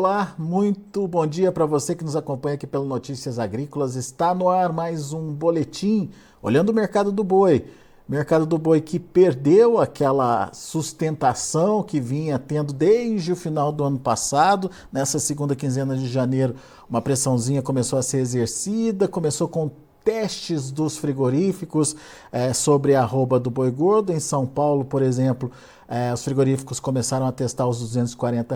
Olá, muito bom dia para você que nos acompanha aqui pelo Notícias Agrícolas. Está no ar mais um boletim olhando o mercado do boi. Mercado do boi que perdeu aquela sustentação que vinha tendo desde o final do ano passado. Nessa segunda quinzena de janeiro, uma pressãozinha começou a ser exercida, começou com testes dos frigoríficos sobre a arroba do boi gordo. Em São Paulo, por exemplo, os frigoríficos começaram a testar os R$ 240.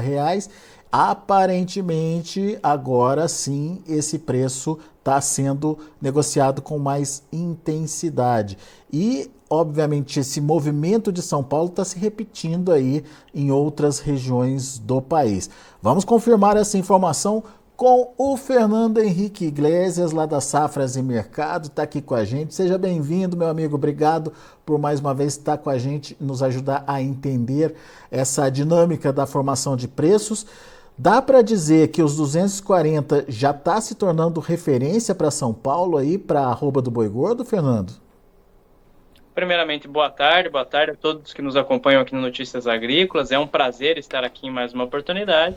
Aparentemente, agora sim, esse preço está sendo negociado com mais intensidade. E, obviamente, esse movimento de São Paulo está se repetindo aí em outras regiões do país. Vamos confirmar essa informação com o Fernando Henrique Iglesias, lá da Safras e Mercado, está aqui com a gente. Seja bem-vindo, meu amigo. Obrigado por mais uma vez estar com a gente, nos ajudar a entender essa dinâmica da formação de preços. Dá para dizer que os 240 já está se tornando referência para São Paulo aí, para a arroba do boi gordo, Fernando? Primeiramente, boa tarde a todos que nos acompanham aqui no Notícias Agrícolas. É um prazer estar aqui em mais uma oportunidade.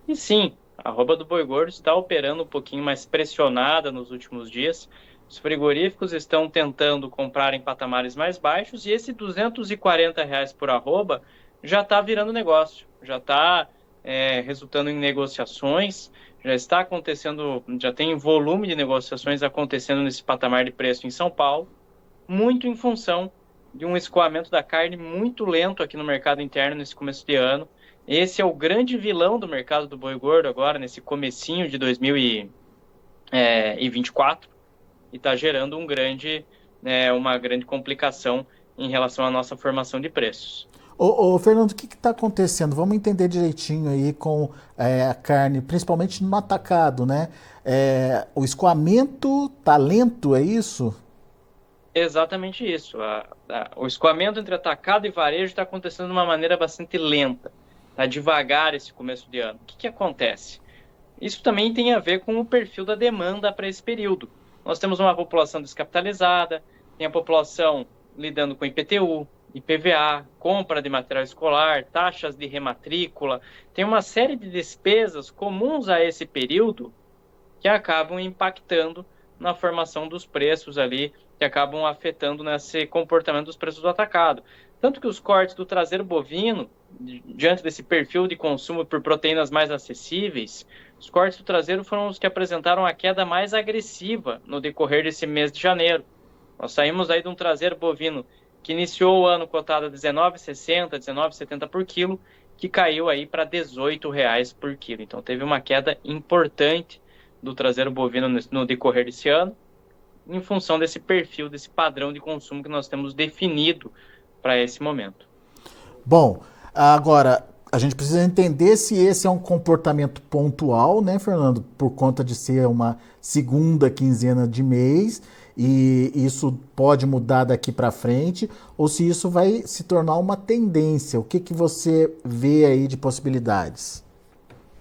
E sim, a arroba do boi gordo está operando um pouquinho mais pressionada nos últimos dias. Os frigoríficos estão tentando comprar em patamares mais baixos e esse R$ 240 por arroba já está virando negócio, já está resultando em negociações, já está acontecendo, já tem volume de negociações acontecendo nesse patamar de preço em São Paulo, muito em função de um escoamento da carne muito lento aqui no mercado interno nesse começo de ano. Esse é o grande vilão do mercado do boi gordo agora, nesse comecinho de 2024, e está gerando uma grande complicação em relação à nossa formação de preços. Ô Fernando, o que está acontecendo? Vamos entender direitinho aí com a carne, principalmente no atacado, né? O escoamento está lento, é isso? Exatamente isso. O escoamento entre atacado e varejo está acontecendo de uma maneira bastante lenta. Está devagar esse começo de ano. O que acontece? Isso também tem a ver com o perfil da demanda para esse período. Nós temos uma população descapitalizada, tem a população lidando com IPTU, IPVA, compra de material escolar, taxas de rematrícula, tem uma série de despesas comuns a esse período que acabam impactando na formação dos preços ali, que acabam afetando nesse comportamento dos preços do atacado. Tanto que os cortes do traseiro bovino, diante desse perfil de consumo por proteínas mais acessíveis, os cortes do traseiro foram os que apresentaram a queda mais agressiva no decorrer desse mês de janeiro. Nós saímos aí de um traseiro bovino que iniciou o ano cotado a R$19,60, R$19,70 por quilo, que caiu aí para R$18 por quilo. Então teve uma queda importante do traseiro bovino no decorrer desse ano, em função desse perfil, desse padrão de consumo que nós temos definido para esse momento. Bom, agora a gente precisa entender se esse é um comportamento pontual, né, Fernando, por conta de ser uma segunda quinzena de mês e isso pode mudar daqui para frente, ou se isso vai se tornar uma tendência. O que você vê aí de possibilidades?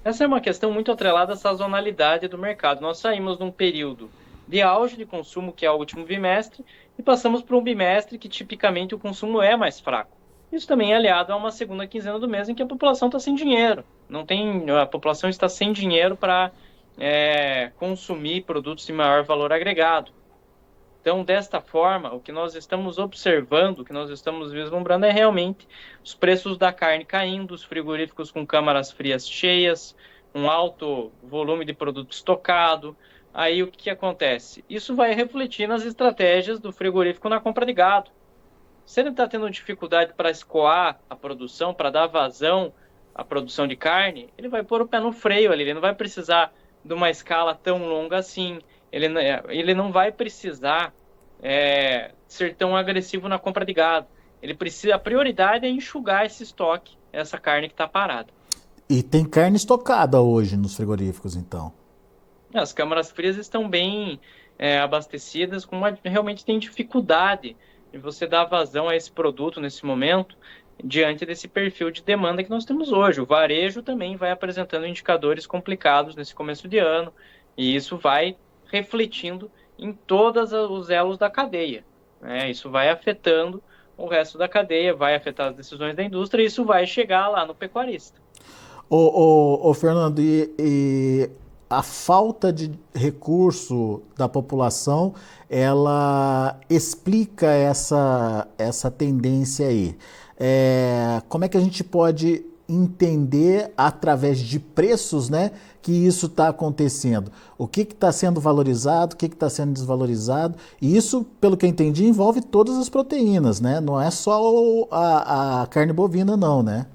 Essa é uma questão muito atrelada à sazonalidade do mercado. Nós saímos de um período de auge de consumo, que é o último bimestre, e passamos para um bimestre que tipicamente o consumo é mais fraco. Isso também é aliado a uma segunda quinzena do mês em que a população está sem dinheiro. A população está sem dinheiro para consumir produtos de maior valor agregado. Então, desta forma, o que nós estamos observando, o que nós estamos vislumbrando é realmente os preços da carne caindo, os frigoríficos com câmaras frias cheias, um alto volume de produto estocado. Aí o que acontece? Isso vai refletir nas estratégias do frigorífico na compra de gado. Se ele está tendo dificuldade para escoar a produção, para dar vazão à produção de carne, ele vai pôr o pé no freio ali, ele não vai precisar de uma escala tão longa assim, ele não vai precisar ser tão agressivo na compra de gado. A prioridade é enxugar esse estoque, essa carne que está parada. E tem carne estocada hoje nos frigoríficos, então? As câmaras frias estão bem abastecidas, realmente tem dificuldade de você dar vazão a esse produto nesse momento, diante desse perfil de demanda que nós temos hoje. O varejo também vai apresentando indicadores complicados nesse começo de ano, e isso vai refletindo em todos os elos da cadeia, né? Isso vai afetando o resto da cadeia, vai afetar as decisões da indústria e isso vai chegar lá no pecuarista. Ô, Fernando, e a falta de recurso da população, ela explica essa tendência aí. Como é que a gente pode entender através de preços, né, que isso está acontecendo? O que está sendo valorizado, o que está sendo desvalorizado? E isso, pelo que eu entendi, envolve todas as proteínas, né? Não é só a carne bovina, não, né?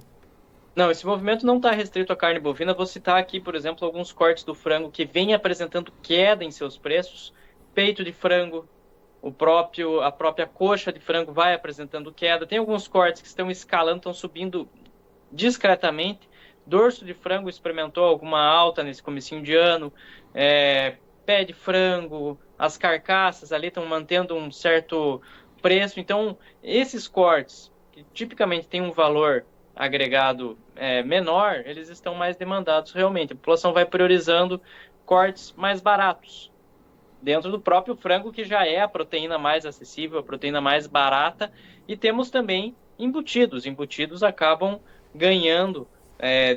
Não, esse movimento não está restrito à carne bovina. Vou citar aqui, por exemplo, alguns cortes do frango que vêm apresentando queda em seus preços. Peito de frango, a própria coxa de frango vai apresentando queda. Tem alguns cortes que estão escalando, estão subindo discretamente. Dorso de frango experimentou alguma alta nesse comecinho de ano. Pé de frango, as carcaças ali estão mantendo um certo preço. Então, esses cortes, que tipicamente têm um valor agregado menor, eles estão mais demandados realmente. A população vai priorizando cortes mais baratos, dentro do próprio frango, que já é a proteína mais acessível, a proteína mais barata, e temos também embutidos. Embutidos acabam ganhando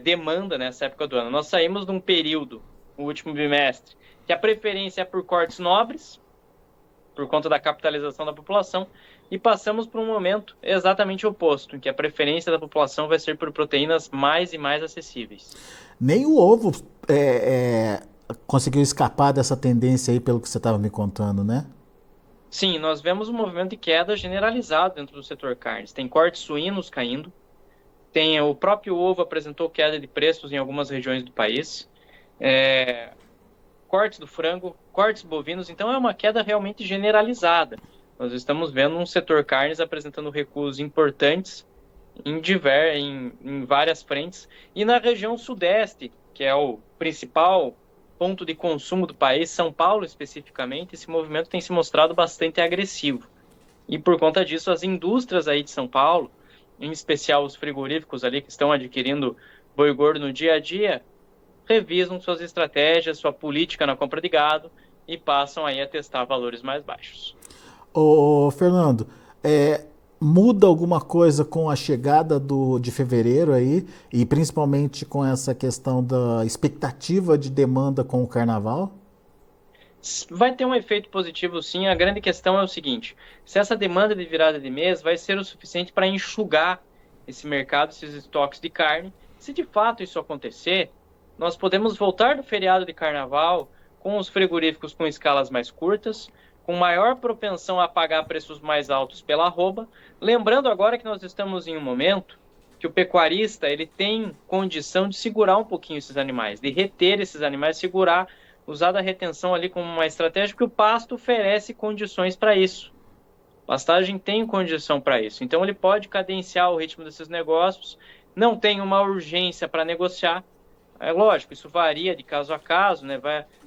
demanda nessa época do ano. Nós saímos de um período, o último bimestre, que a preferência é por cortes nobres, por conta da capitalização da população, e passamos por um momento exatamente oposto, em que a preferência da população vai ser por proteínas mais e mais acessíveis. Nem o ovo conseguiu escapar dessa tendência aí, pelo que você estava me contando, né? Sim, nós vemos um movimento de queda generalizado dentro do setor carnes. Tem cortes suínos caindo, o próprio ovo apresentou queda de preços em algumas regiões do país, cortes do frango, cortes bovinos, então é uma queda realmente generalizada. Nós estamos vendo um setor carnes apresentando recuos importantes em várias frentes. E na região sudeste, que é o principal ponto de consumo do país, São Paulo especificamente, esse movimento tem se mostrado bastante agressivo. E por conta disso, as indústrias aí de São Paulo, em especial os frigoríficos ali que estão adquirindo boi gordo no dia a dia, revisam suas estratégias, sua política na compra de gado e passam aí a testar valores mais baixos. Ô, Fernando, muda alguma coisa com a chegada de fevereiro aí, e principalmente com essa questão da expectativa de demanda com o carnaval? Vai ter um efeito positivo, sim. A grande questão é o seguinte: se essa demanda de virada de mês vai ser o suficiente para enxugar esse mercado, esses estoques de carne. Se de fato isso acontecer, nós podemos voltar do feriado de carnaval com os frigoríficos com escalas mais curtas, com maior propensão a pagar preços mais altos pela arroba. Lembrando agora que nós estamos em um momento que o pecuarista ele tem condição de segurar um pouquinho esses animais, de reter esses animais, segurar, usar da retenção ali como uma estratégia, porque o pasto oferece condições para isso. A pastagem tem condição para isso. Então ele pode cadenciar o ritmo desses negócios, não tem uma urgência para negociar. É lógico, isso varia de caso a caso, né?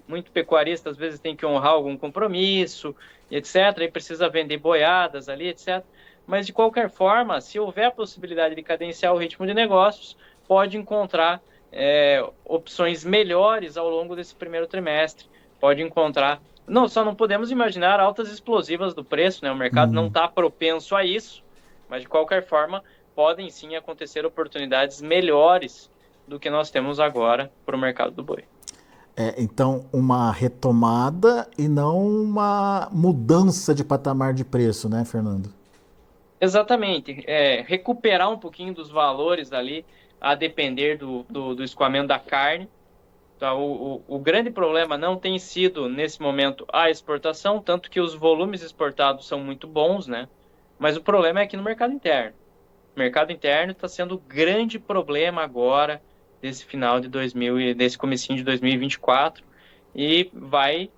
Muito pecuarista às vezes tem que honrar algum compromisso, etc. E precisa vender boiadas ali, etc. Mas de qualquer forma, se houver a possibilidade de cadenciar o ritmo de negócios, pode encontrar opções melhores ao longo desse primeiro trimestre. Pode encontrar... Só não podemos imaginar altas explosivas do preço, né? O mercado não está propenso a isso, mas de qualquer forma podem sim acontecer oportunidades melhores do que nós temos agora para o mercado do boi. Então, uma retomada e não uma mudança de patamar de preço, né, Fernando? Exatamente. Recuperar um pouquinho dos valores ali, a depender do escoamento da carne. Então, o grande problema não tem sido, nesse momento, a exportação, tanto que os volumes exportados são muito bons, né? Mas o problema é aqui no mercado interno. O mercado interno está sendo o grande problema agora, desse final de desse comecinho de 2024, e vai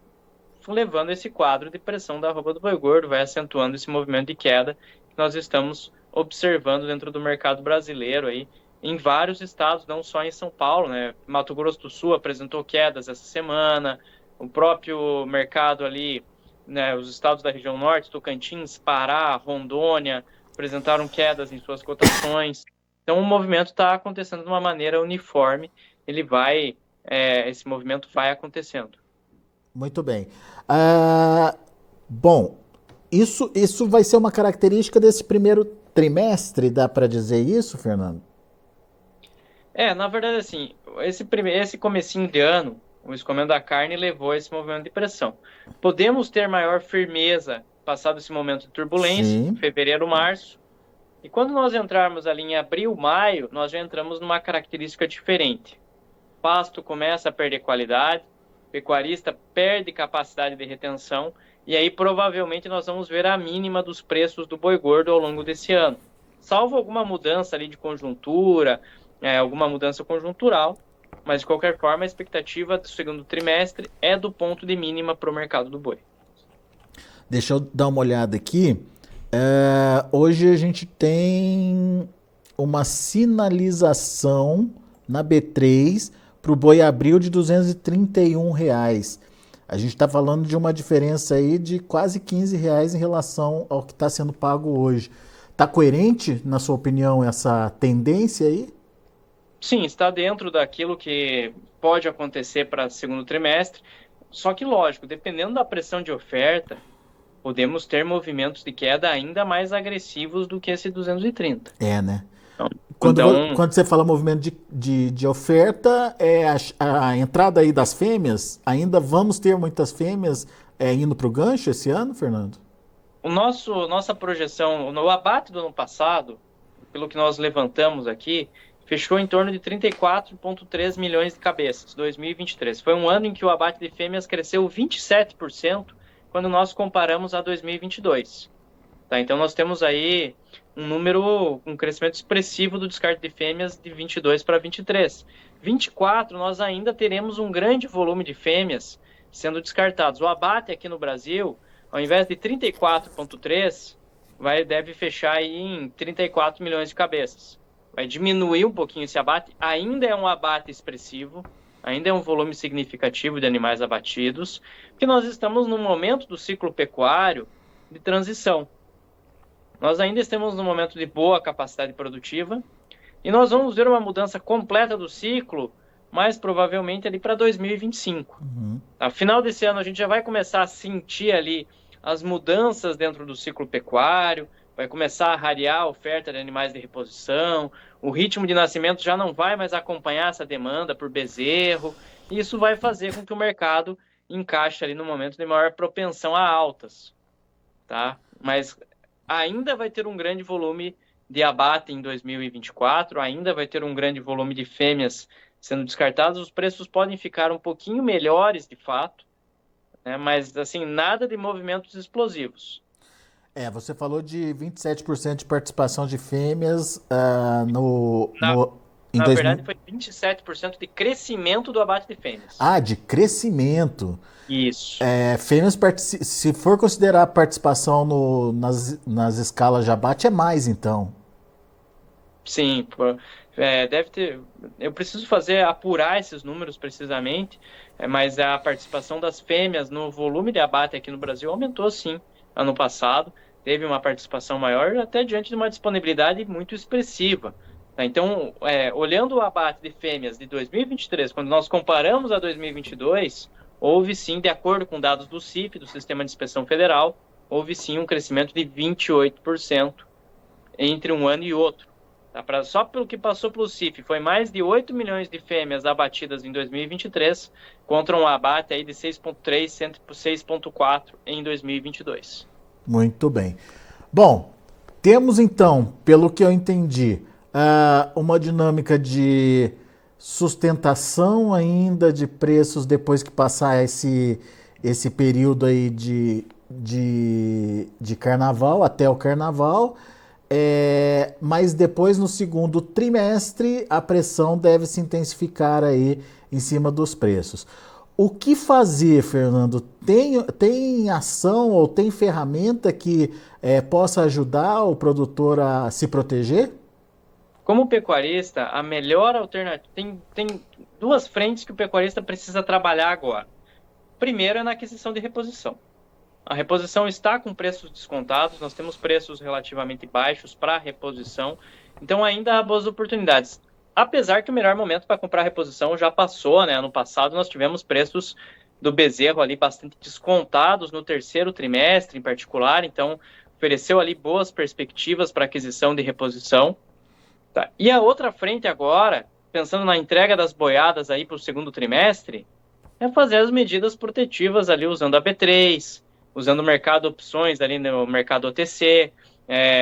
levando esse quadro de pressão da arroba do boi gordo, vai acentuando esse movimento de queda que nós estamos observando dentro do mercado brasileiro aí, em vários estados, não só em São Paulo, né? Mato Grosso do Sul apresentou quedas essa semana, o próprio mercado ali, né, os estados da região norte, Tocantins, Pará, Rondônia, apresentaram quedas em suas cotações. Então o movimento está acontecendo de uma maneira uniforme, esse movimento vai acontecendo. Muito bem. Bom, isso vai ser uma característica desse primeiro trimestre, dá para dizer isso, Fernando? Na verdade, assim, esse comecinho de ano, o escoamento da carne levou a esse movimento de pressão. Podemos ter maior firmeza passado esse momento de turbulência, Sim. fevereiro, março, e quando nós entrarmos ali em abril, maio, nós já entramos numa característica diferente. O pasto começa a perder qualidade, o pecuarista perde capacidade de retenção, e aí provavelmente nós vamos ver a mínima dos preços do boi gordo ao longo desse ano. Salvo alguma mudança ali de conjuntura, alguma mudança conjuntural, mas de qualquer forma a expectativa do segundo trimestre é do ponto de mínima para o mercado do boi. Deixa eu dar uma olhada aqui. Hoje a gente tem uma sinalização na B3 para o boi abril de R$ 231. A gente está falando de uma diferença aí de quase R$ 15 em relação ao que está sendo pago hoje. Está coerente, na sua opinião, essa tendência aí? Sim, está dentro daquilo que pode acontecer para o segundo trimestre, só que lógico, dependendo da pressão de oferta, podemos ter movimentos de queda ainda mais agressivos do que esse 230. Né? Então, Quando você fala movimento de oferta, a entrada aí das fêmeas, ainda vamos ter muitas fêmeas indo para o gancho esse ano, Fernando? nossa projeção, no abate do ano passado, pelo que nós levantamos aqui, fechou em torno de 34,3 milhões de cabeças, 2023. Foi um ano em que o abate de fêmeas cresceu 27%, quando nós comparamos a 2022. Tá? Então nós temos aí um crescimento expressivo do descarte de fêmeas de 22 para 23. 24, nós ainda teremos um grande volume de fêmeas sendo descartados. O abate aqui no Brasil, ao invés de 34,3, deve fechar aí em 34 milhões de cabeças. Vai diminuir um pouquinho esse abate, ainda é um abate expressivo, ainda é um volume significativo de animais abatidos, porque nós estamos num momento do ciclo pecuário de transição. Nós ainda estamos num momento de boa capacidade produtiva e nós vamos ver uma mudança completa do ciclo, mais provavelmente ali para 2025. No final desse ano a gente já vai começar a sentir ali as mudanças dentro do ciclo pecuário, vai começar a rarear a oferta de animais de reposição, o ritmo de nascimento já não vai mais acompanhar essa demanda por bezerro, e isso vai fazer com que o mercado encaixe ali no momento de maior propensão a altas, tá? Mas ainda vai ter um grande volume de abate em 2024, ainda vai ter um grande volume de fêmeas sendo descartadas, os preços podem ficar um pouquinho melhores de fato, né? Mas assim, nada de movimentos explosivos. Você falou de 27% de participação de fêmeas Na verdade, foi 27% de crescimento do abate de fêmeas. De crescimento. Isso. Fêmeas, se for considerar a participação nas escalas de abate, é mais, então. Sim, deve ter. Eu preciso apurar esses números precisamente, mas a participação das fêmeas no volume de abate aqui no Brasil aumentou sim ano passado. Teve uma participação maior, até diante de uma disponibilidade muito expressiva. Tá? Então, olhando o abate de fêmeas de 2023, quando nós comparamos a 2022, houve sim, de acordo com dados do CIF, do Sistema de Inspeção Federal, houve sim um crescimento de 28% entre um ano e outro. Tá? Só pelo que passou pelo CIF, foi mais de 8 milhões de fêmeas abatidas em 2023, contra um abate aí de 6,3, 6,4 em 2022. Muito bem. Bom, temos então, pelo que eu entendi, uma dinâmica de sustentação ainda de preços depois que passar esse período aí de carnaval, até o carnaval, mas depois no segundo trimestre a pressão deve se intensificar aí em cima dos preços. O que fazer, Fernando? Tem ação ou tem ferramenta que possa ajudar o produtor a se proteger? Como pecuarista, a melhor alternativa... Tem duas frentes que o pecuarista precisa trabalhar agora. Primeiro é na aquisição de reposição. A reposição está com preços descontados, nós temos preços relativamente baixos para reposição, então ainda há boas oportunidades. Apesar que o melhor momento para comprar reposição já passou, né? Ano passado nós tivemos preços do bezerro ali bastante descontados no terceiro trimestre em particular, então ofereceu ali boas perspectivas para aquisição de reposição. Tá? E a outra frente agora pensando na entrega das boiadas aí para o segundo trimestre, é fazer as medidas protetivas ali usando a B3, usando o mercado opções ali no mercado OTC,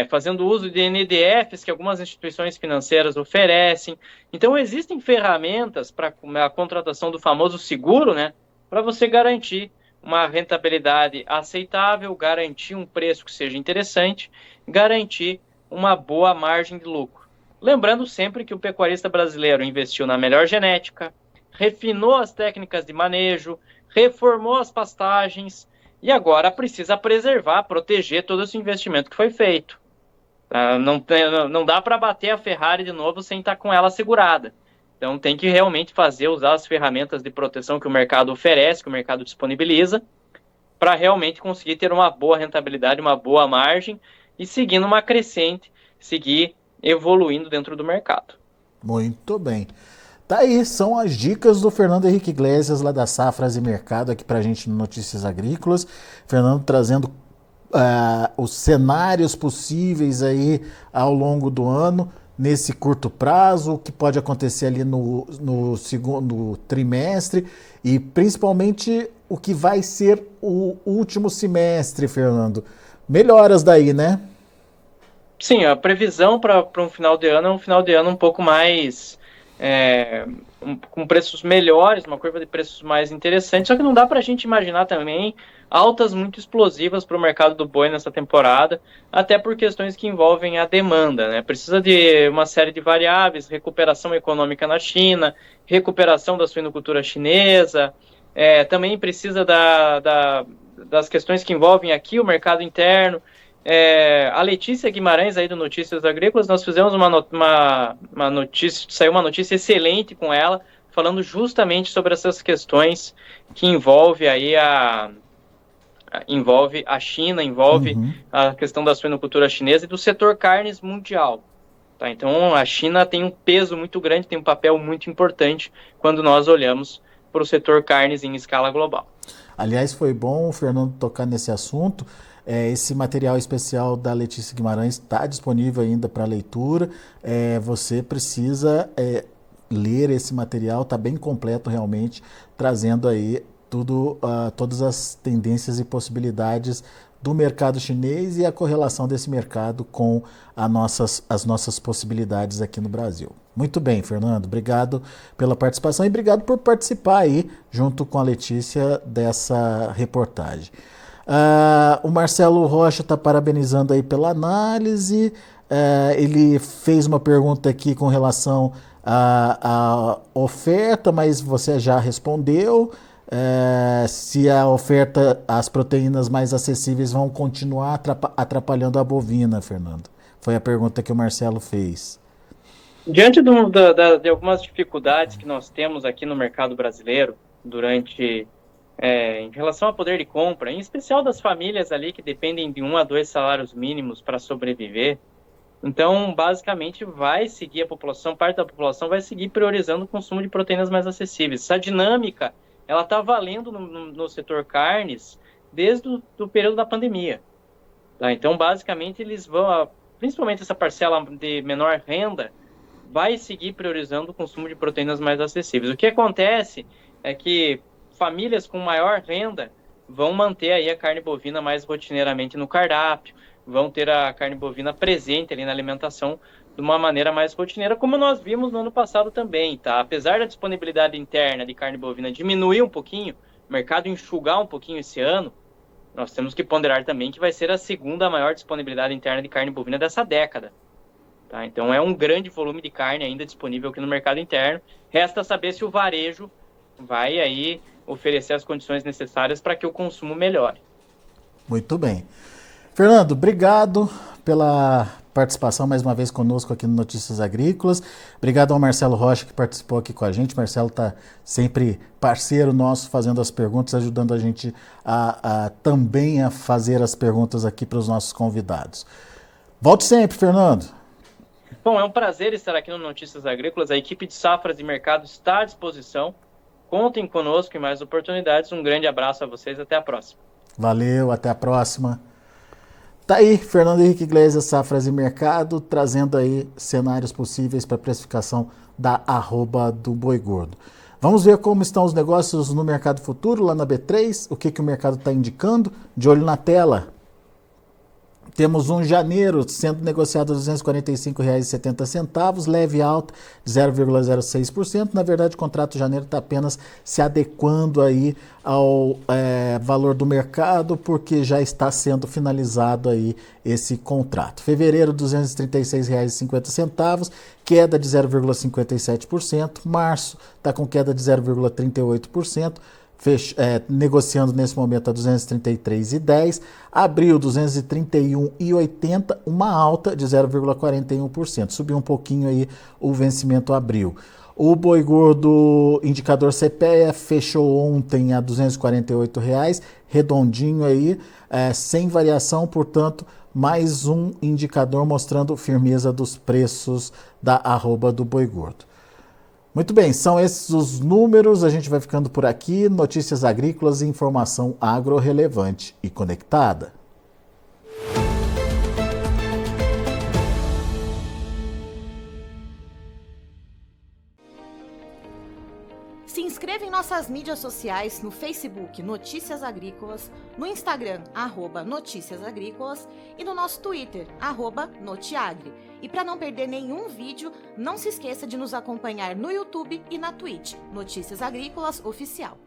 fazendo uso de NDFs que algumas instituições financeiras oferecem. Então, existem ferramentas para a contratação do famoso seguro, né, para você garantir uma rentabilidade aceitável, garantir um preço que seja interessante, garantir uma boa margem de lucro. Lembrando sempre que o pecuarista brasileiro investiu na melhor genética, refinou as técnicas de manejo, reformou as pastagens e agora precisa preservar, proteger todo esse investimento que foi feito. Não dá para bater a Ferrari de novo sem estar com ela segurada. Então tem que realmente usar as ferramentas de proteção que o mercado oferece, que o mercado disponibiliza, para realmente conseguir ter uma boa rentabilidade, uma boa margem e seguindo uma crescente, seguir evoluindo dentro do mercado. Muito bem. Tá aí, são as dicas do Fernando Henrique Iglesias, lá da Safras e Mercado, aqui pra gente no Notícias Agrícolas. Fernando trazendo os cenários possíveis aí ao longo do ano, nesse curto prazo, o que pode acontecer ali no segundo trimestre e principalmente o que vai ser o último semestre, Fernando. Melhoras daí, né? Sim, a previsão para um final de ano é um final de ano um pouco mais com preços melhores, uma curva de preços mais interessante, só que não dá para a gente imaginar também altas muito explosivas para o mercado do boi nessa temporada, até por questões que envolvem a demanda, né? Precisa de uma série de variáveis, recuperação econômica na China, recuperação da suinocultura chinesa, também precisa das questões que envolvem aqui o mercado interno. A Letícia Guimarães aí do Notícias Agrícolas, nós fizemos uma notícia, saiu uma notícia excelente com ela, falando justamente sobre essas questões que envolve aí envolve a China, envolve a questão da suinocultura chinesa e do setor carnes mundial. Tá? Então a China tem um peso muito grande, tem um papel muito importante quando nós olhamos para o setor carnes em escala global. Aliás, foi bom o Fernando tocar nesse assunto. Esse material especial da Letícia Guimarães está disponível ainda para leitura. Você precisa ler esse material, está bem completo realmente, trazendo aí todas as tendências e possibilidades do mercado chinês e a correlação desse mercado com as nossas possibilidades aqui no Brasil. Muito bem, Fernando, obrigado pela participação e obrigado por participar aí, junto com a Letícia, dessa reportagem. O Marcelo Rocha está parabenizando aí pela análise. Ele fez uma pergunta aqui com relação à oferta, mas você já respondeu. Se a oferta, as proteínas mais acessíveis vão continuar atrapalhando a bovina, Fernando? Foi a pergunta que o Marcelo fez. Diante de algumas dificuldades que nós temos aqui no mercado brasileiro, em relação ao poder de compra, em especial das famílias ali que dependem de 1 a 2 salários mínimos para sobreviver, então basicamente parte da população vai seguir priorizando o consumo de proteínas mais acessíveis. Essa dinâmica ela está valendo no setor carnes desde o período da pandemia. Tá? Então, basicamente, eles vão, principalmente essa parcela de menor renda, vai seguir priorizando o consumo de proteínas mais acessíveis. O que acontece é que famílias com maior renda vão manter aí a carne bovina mais rotineiramente no cardápio, vão ter a carne bovina presente ali na alimentação de uma maneira mais rotineira, como nós vimos no ano passado também, tá? Apesar da disponibilidade interna de carne bovina diminuir um pouquinho, o mercado enxugar um pouquinho esse ano, nós temos que ponderar também que vai ser a segunda maior disponibilidade interna de carne bovina dessa década. Tá? Então é um grande volume de carne ainda disponível aqui no mercado interno. Resta saber se o varejo vai aí oferecer as condições necessárias para que o consumo melhore. Muito bem. Fernando, obrigado pela participação mais uma vez conosco aqui no Notícias Agrícolas. Obrigado ao Marcelo Rocha que participou aqui com a gente. Marcelo está sempre parceiro nosso, fazendo as perguntas, ajudando a gente também a fazer as perguntas aqui para os nossos convidados. Volte sempre, Fernando. Bom, é um prazer estar aqui no Notícias Agrícolas. A equipe de Safras e Mercado está à disposição. Contem conosco em mais oportunidades. Um grande abraço a vocês. Até a próxima. Valeu, até a próxima. Tá aí, Fernando Henrique Iglesias, Safras e Mercado, trazendo aí cenários possíveis para precificação da arroba do boi gordo. Vamos ver como estão os negócios no mercado futuro, lá na B3, o que o mercado está indicando, de olho na tela. Temos um janeiro sendo negociado a R$ 245,70, leve alta de 0,06%. Na verdade, o contrato de janeiro está apenas se adequando aí ao valor do mercado, porque já está sendo finalizado aí esse contrato. Fevereiro, R$ 236,50, queda de 0,57%. Março está com queda de 0,38%. Negociando nesse momento a 233,10, abril 231,80, uma alta de 0,41%, subiu um pouquinho aí o vencimento abril. O boi gordo indicador CPEA fechou ontem a R$ 248,00, redondinho aí, sem variação, portanto, mais um indicador mostrando firmeza dos preços da arroba do boi gordo. Muito bem, são esses os números, a gente vai ficando por aqui. Notícias agrícolas e informação agro-relevante e conectada. Se inscreva em nossas mídias sociais, no Facebook Notícias Agrícolas, no Instagram @Notícias Agrícolas e no nosso Twitter @Notiagre. E para não perder nenhum vídeo, não se esqueça de nos acompanhar no YouTube e na Twitch, Notícias Agrícolas Oficial.